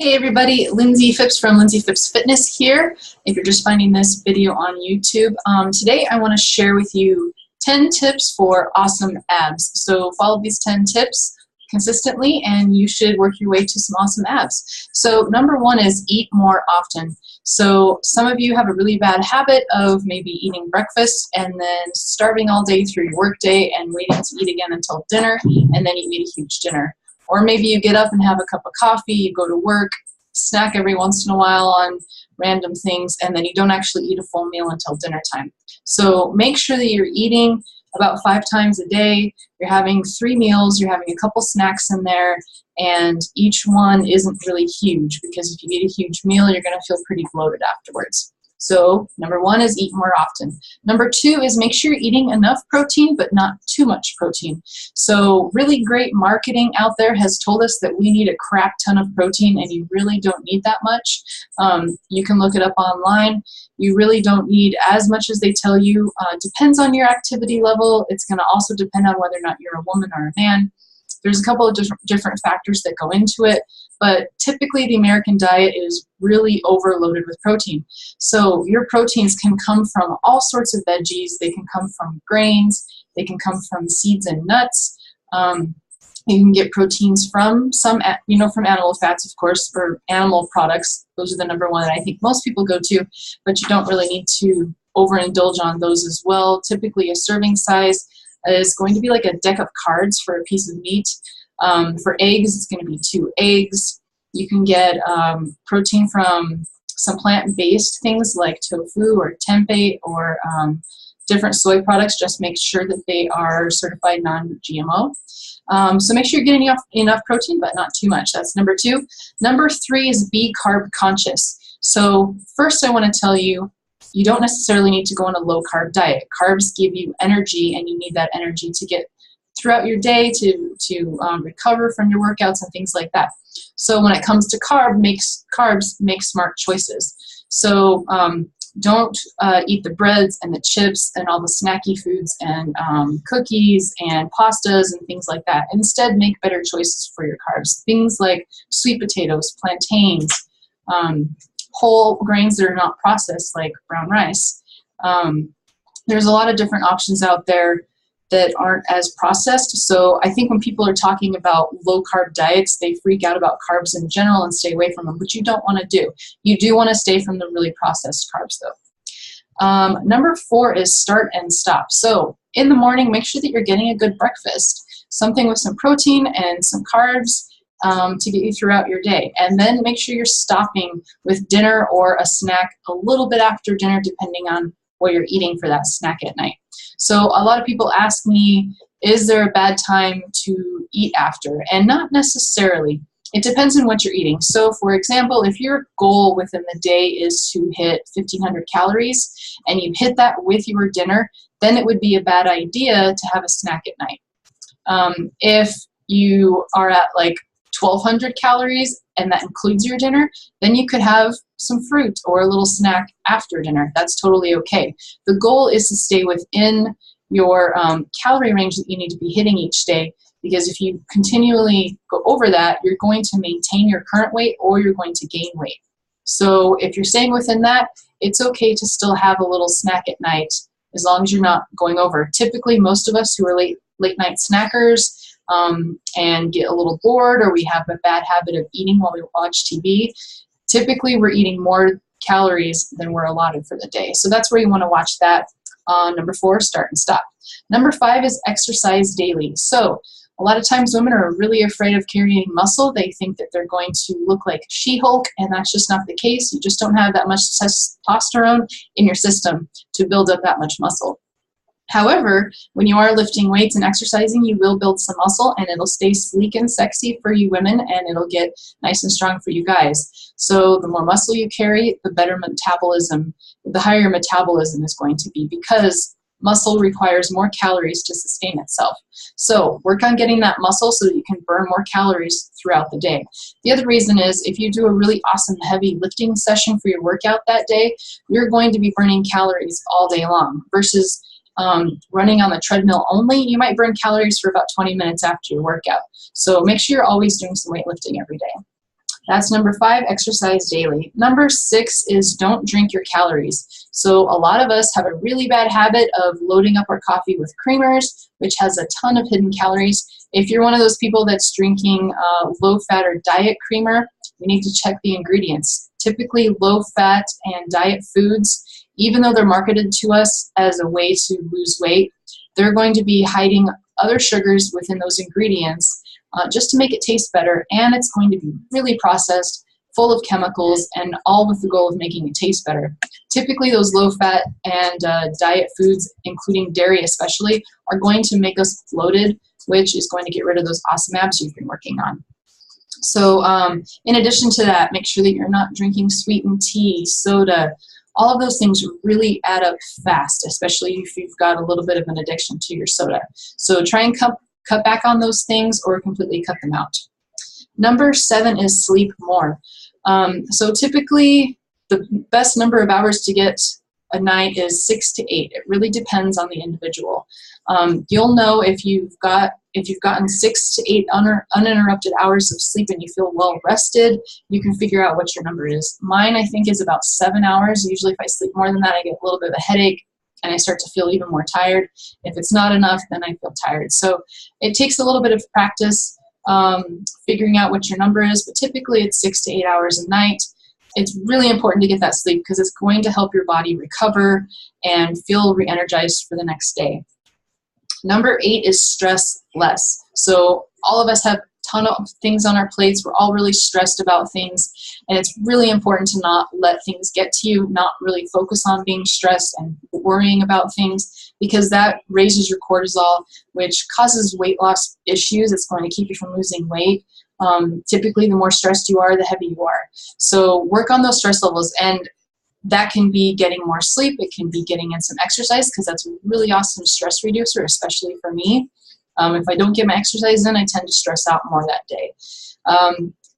Hey everybody, Lindsay Phipps from Lindsay Phipps Fitness here. If you're just finding this video on YouTube, today I want to share with you 10 tips for awesome abs. So follow these 10 tips consistently and you should work your way to some awesome abs. So number one is eat more often. So some of you have a really bad habit of maybe eating breakfast and then starving all day through your work day and waiting to eat again until dinner, and then you eat a huge dinner. Or maybe you get up and have a cup of coffee, you go to work, snack every once in a while on random things, and then you don't actually eat a full meal until dinner time. So make sure that you're eating about 5 times a day. You're having 3 meals, you're having a couple snacks in there, and each one isn't really huge, because if you eat a huge meal, you're going to feel pretty bloated afterwards. So number one is eat more often. Number 2 is make sure you're eating enough protein, but not too much protein. So really great marketing out there has told us that we need a crap ton of protein, and you really don't need that much. You can look it up online. You really don't need as much as they tell you. Depends on your activity level. It's going to also depend on whether or not you're a woman or a man. There's a couple of different factors that go into it, but typically the American diet is really overloaded with protein. So your proteins can come from all sorts of veggies. They can come from grains. They can come from seeds and nuts. You can get proteins from from animal fats, of course, or animal products. Those are the number one that I think most people go to, but you don't really need to overindulge on those as well. Typically a serving size is going to be like a deck of cards for a piece of meat. For eggs, it's going to be 2 eggs. You can get protein from some plant-based things like tofu or tempeh or different soy products. Just make sure that they are certified non-GMO. So make sure you're getting enough protein, but not too much. That's number 2. Number 3 is be carb conscious. So first I want to tell you, you don't necessarily need to go on a low-carb diet. Carbs give you energy, and you need that energy to get throughout your day to recover from your workouts and things like that. So when it comes to carbs, make smart choices. So don't eat the breads and the chips and all the snacky foods and cookies and pastas and things like that. Instead, make better choices for your carbs. Things like sweet potatoes, plantains, whole grains that are not processed, like brown rice. There's a lot of different options out there that aren't as processed. So I think when people are talking about low-carb diets, they freak out about carbs in general and stay away from them, which you don't want to do. You do want to stay from the really processed carbs, though. Number 4 is start and stop. So in the morning, make sure that you're getting a good breakfast, something with some protein and some carbs, to get you throughout your day. And then make sure you're stopping with dinner or a snack a little bit after dinner, depending on what you're eating for that snack at night. So a lot of people ask me, is there a bad time to eat after? And not necessarily. It depends on what you're eating. So for example, if your goal within the day is to hit 1,500 calories and you hit that with your dinner, then it would be a bad idea to have a snack at night. If you are at like 1,200 calories and that includes your dinner, then you could have some fruit or a little snack after dinner. That's totally okay. The goal is to stay within your calorie range that you need to be hitting each day, because if you continually go over that, you're going to maintain your current weight or you're going to gain weight. So if you're staying within that, it's okay to still have a little snack at night as long as you're not going over. Typically, most of us who are late night snackers and get a little bored, or we have a bad habit of eating while we watch TV, typically we're eating more calories than we're allotted for the day. So that's where you want to watch that. Number 4, start and stop. Number 5 is exercise daily. So a lot of times women are really afraid of carrying muscle. They think that they're going to look like She-Hulk, and that's just not the case. You just don't have that much testosterone in your system to build up that much muscle. However, when you are lifting weights and exercising, you will build some muscle, and it'll stay sleek and sexy for you women, and it'll get nice and strong for you guys. So the more muscle you carry, the better metabolism, the higher your metabolism is going to be, because muscle requires more calories to sustain itself. So work on getting that muscle so that you can burn more calories throughout the day. The other reason is if you do a really awesome heavy lifting session for your workout that day, you're going to be burning calories all day long, versus running on the treadmill only, you might burn calories for about 20 minutes after your workout. So make sure you're always doing some weightlifting every day. That's number 5, exercise daily. Number 6 is don't drink your calories. So a lot of us have a really bad habit of loading up our coffee with creamers, which has a ton of hidden calories. If you're one of those people that's drinking low-fat or diet creamer, you need to check the ingredients. Typically, low-fat and diet foods, even though they're marketed to us as a way to lose weight, they're going to be hiding other sugars within those ingredients just to make it taste better, and it's going to be really processed, full of chemicals, and all with the goal of making it taste better. Typically, those low-fat and diet foods, including dairy especially, are going to make us bloated, which is going to get rid of those awesome abs you've been working on. So in addition to that, make sure that you're not drinking sweetened tea, soda. All of those things really add up fast, especially if you've got a little bit of an addiction to your soda. So try and cut back on those things or completely cut them out. Number 7 is sleep more. So typically the best number of hours to get a night is 6 to 8. It really depends on the individual. You'll know if you've gotten 6 to 8 uninterrupted hours of sleep and you feel well rested, you can figure out what your number is. Mine, I think, is about 7 hours. Usually if I sleep more than that, I get a little bit of a headache and I start to feel even more tired. If it's not enough, then I feel tired. So it takes a little bit of practice figuring out what your number is, but typically it's 6 to 8 hours a night. It's really important to get that sleep because it's going to help your body recover and feel re-energized for the next day. Number 8 is stress less. So all of us have a ton of things on our plates. We're all really stressed about things, and it's really important to not let things get to you, not really focus on being stressed and worrying about things, because that raises your cortisol, which causes weight loss issues. It's going to keep you from losing weight. Typically, the more stressed you are, the heavier you are. So work on those stress levels, and that can be getting more sleep. It can be getting in some exercise, because that's a really awesome stress reducer, especially for me. If I don't get my exercise in, I tend to stress out more that day.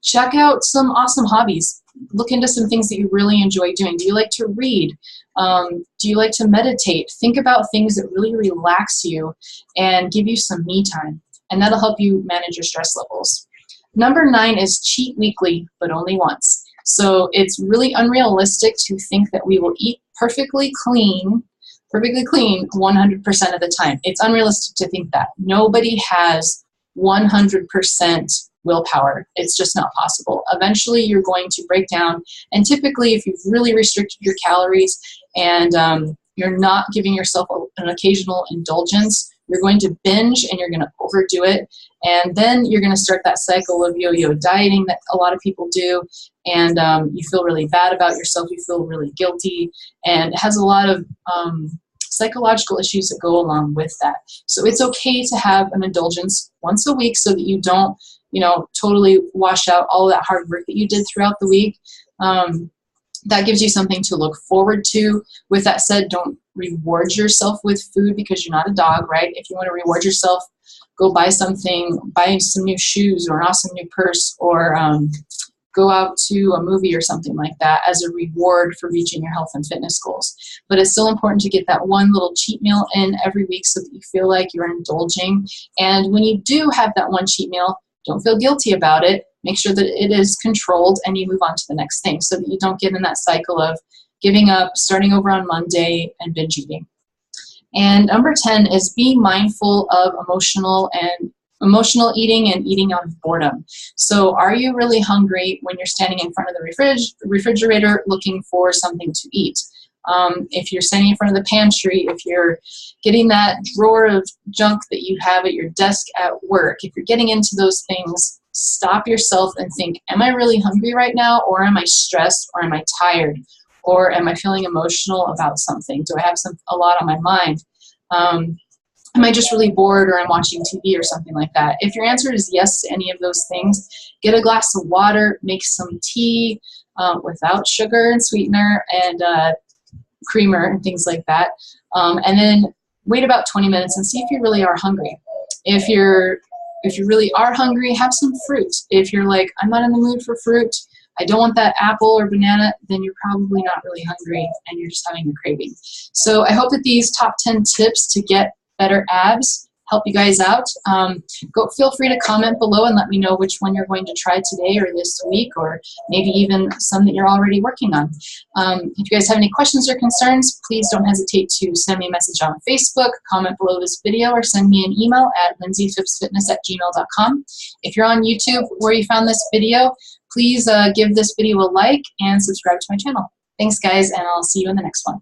Check out some awesome hobbies. Look into some things that you really enjoy doing. Do you like to read? Do you like to meditate? Think about things that really relax you and give you some me time, and that'll help you manage your stress levels. Number 9 is cheat weekly, but only once. So it's really unrealistic to think that we will eat perfectly clean 100% of the time. It's unrealistic to think that. Nobody has 100% willpower. It's just not possible. Eventually, you're going to break down, and typically, if you've really restricted your calories and you're not giving yourself an occasional indulgence, you're going to binge and you're going to overdo it, and then you're going to start that cycle of yo-yo dieting that a lot of people do, and you feel really bad about yourself, you feel really guilty, and it has a lot of psychological issues that go along with that. So it's okay to have an indulgence once a week so that you don't, totally wash out all of that hard work that you did throughout the week. That gives you something to look forward to. With that said, don't reward yourself with food because you're not a dog, right? If you want to reward yourself, go buy something, buy some new shoes or an awesome new purse, or go out to a movie or something like that as a reward for reaching your health and fitness goals. But it's still important to get that one little cheat meal in every week so that you feel like you're indulging. And when you do have that one cheat meal, don't feel guilty about it. Make sure that it is controlled and you move on to the next thing so that you don't get in that cycle of giving up, starting over on Monday, and binge eating. And number 10 is be mindful of emotional eating and eating out of boredom. So are you really hungry when you're standing in front of the refrigerator looking for something to eat? If you're standing in front of the pantry, if you're getting that drawer of junk that you have at your desk at work, if you're getting into those things, stop yourself and think, am I really hungry right now, or am I stressed, or am I tired, or am I feeling emotional about something? Do I have a lot on my mind? Am I just really bored, or I'm watching TV or something like that? If your answer is yes to any of those things, get a glass of water, make some tea without sugar and sweetener and creamer and things like that, and then wait about 20 minutes and see if you really are hungry. If you really are hungry, have some fruit. If you're like, I'm not in the mood for fruit, I don't want that apple or banana, then you're probably not really hungry and you're just having a craving. So I hope that these top 10 tips to get better abs help you guys out. Feel free to comment below and let me know which one you're going to try today or this week, or maybe even some that you're already working on. If you guys have any questions or concerns, please don't hesitate to send me a message on Facebook, comment below this video, or send me an email at lindseyphippsfitness@gmail.com. If you're on YouTube where you found this video, please give this video a like and subscribe to my channel. Thanks, guys, and I'll see you in the next one.